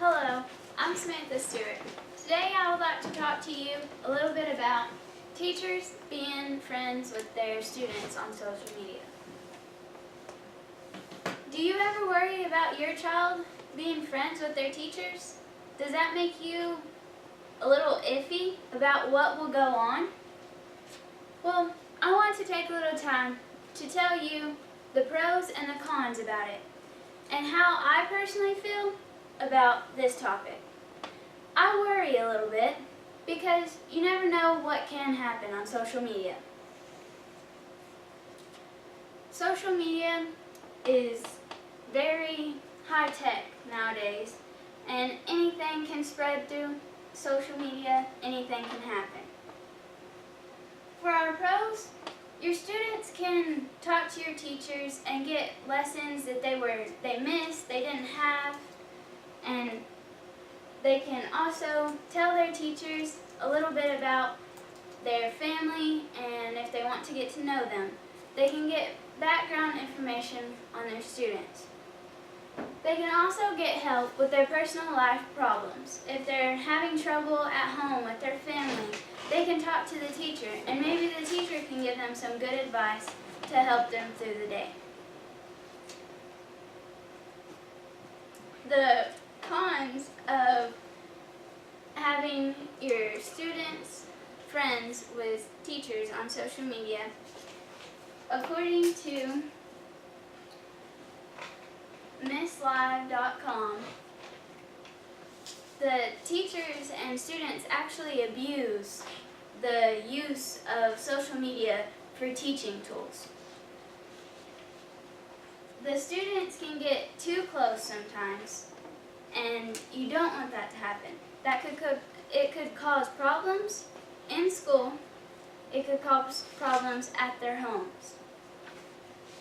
Hello, I'm Samantha Stewart. Today I would like to talk to you a little bit about teachers being friends with their students on social media. Do you ever worry about your child being friends with their teachers? Does that make you a little iffy about what will go on? Well, I want to take a little time to tell you the pros and the cons about it, and how I personally feel about this topic. I worry a little bit because you never know what can happen on social media. Social media is very high-tech nowadays, and anything can spread through social media, anything can happen. For our pros, your students can talk to your teachers and get lessons that they missed, they didn't have, and they can also tell their teachers a little bit about their family, and if they want to get to know them, they can get background information on their students. They can also get help with their personal life problems. If they're having trouble at home with their family, they can talk to the teacher, and maybe the teacher can give them some good advice to help them through the day. The cons of having your students friends with teachers on social media, according to MissLive.com, the teachers and students actually abuse the use of social media for teaching tools. The students can get too close sometimes, and you don't want that to happen. It could cause problems in school. It could cause problems at their homes.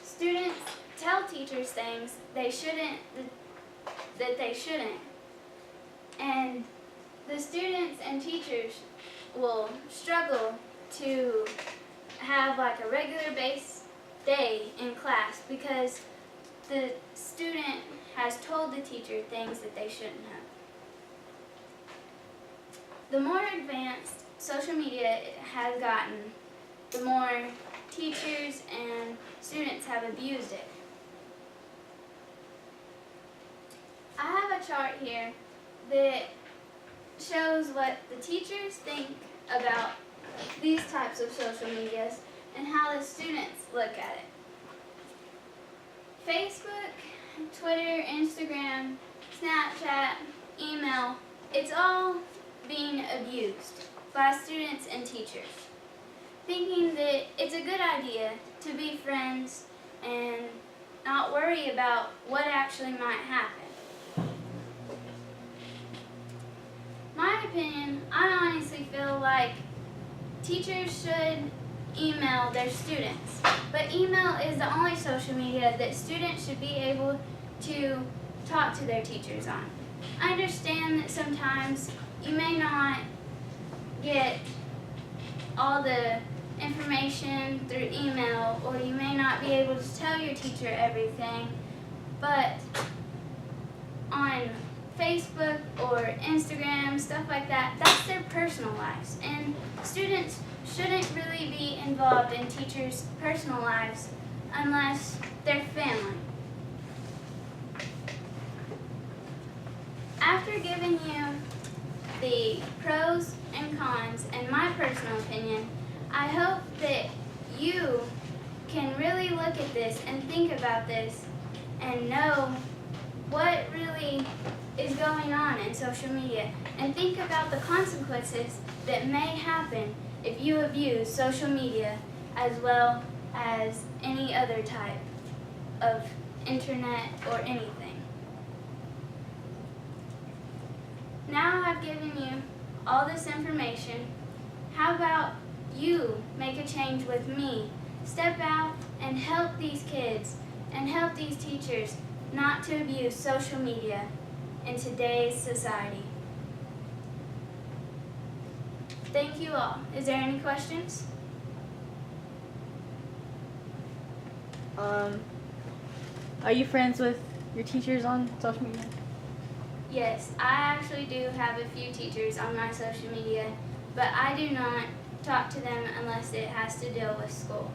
Students tell teachers things that they shouldn't. And the students and teachers will struggle to have like a regular base day in class because the student has told the teacher things that they shouldn't have. The more advanced social media has gotten, the more teachers and students have abused it. I have a chart here that shows what the teachers think about these types of social medias and how the students look at it. Facebook, Twitter, Instagram, Snapchat, email, it's all being abused by students and teachers, thinking that it's a good idea to be friends and not worry about what actually might happen. My opinion, I honestly feel like teachers should email their students, but email is the only social media that students should be able to talk to their teachers on. I understand that sometimes you may not get all the information through email, or you may not be able to tell your teacher everything, but on Facebook or Instagram, stuff like that, that's their personal lives, and students shouldn't really be involved in teachers' personal lives unless they're family. After giving you the pros and cons and my personal opinion, I hope that you can really look at this and think about this and know what really is going on in social media, and think about the consequences that may happen if you abuse social media as well as any other type of internet or anything. Now I've given you all this information. How about you make a change with me? Step out and help these kids and help these teachers not to abuse social media in today's society. Thank you all. Is there any questions? Are you friends with your teachers on social media? Yes, I actually do have a few teachers on my social media, but I do not talk to them unless it has to deal with school.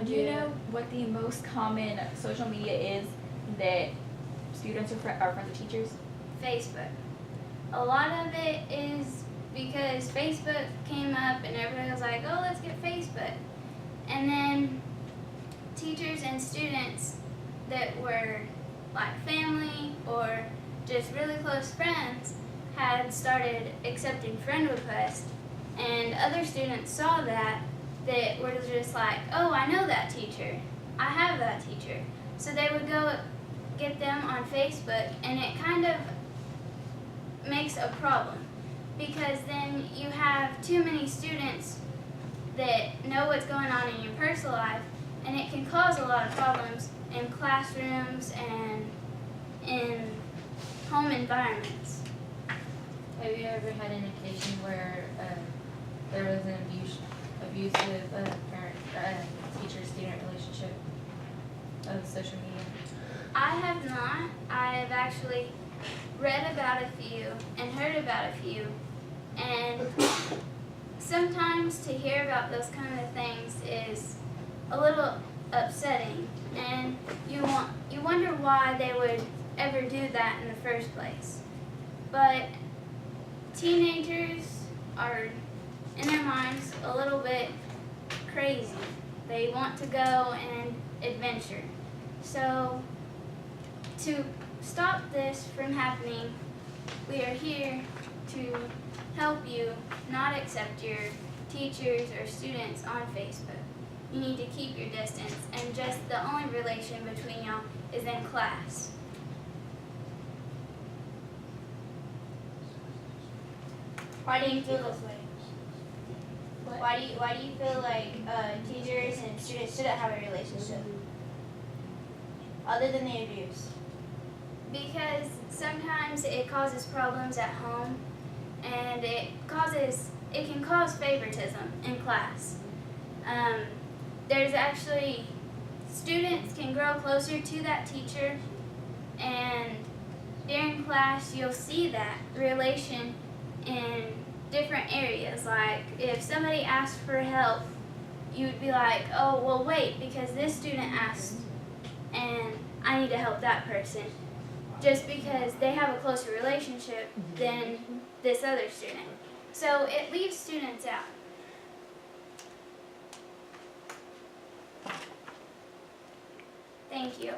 Do you know what the most common social media is that students are friends with teachers? Facebook. A lot of it is because Facebook came up and everybody was like, oh, let's get Facebook. And then teachers and students that were like family or just really close friends had started accepting friend requests, and other students saw that were just like, oh, I know that teacher, I have that teacher. So they would go get them on Facebook, and it kind of makes a problem because then you have too many students that know what's going on in your personal life, and it can cause a lot of problems in classrooms and in home environments. Have you ever had an occasion where there was an abusive teacher-student relationship of social media? I have not. I have actually read about a few and heard about a few, and sometimes to hear about those kind of things is a little upsetting, and you wonder why they would ever do that in the first place. But teenagers are in their minds a little bit crazy. They want to go and adventure. So to stop this from happening, we are here to help you not accept your teachers or students on Facebook. You need to keep your distance, and just the only relation between y'all is in class. Why do you feel this way? Why do you feel like teachers and students shouldn't have a relationship other than the abuse? Because sometimes it causes problems at home, and it can cause favoritism in class. There's actually, students can grow closer to that teacher, and during class you'll see that relation in different areas. Like if somebody asked for help, you would be like, oh, well wait, because this student asked and I need to help that person, just because they have a closer relationship than this other student. So it leaves students out. Thank you.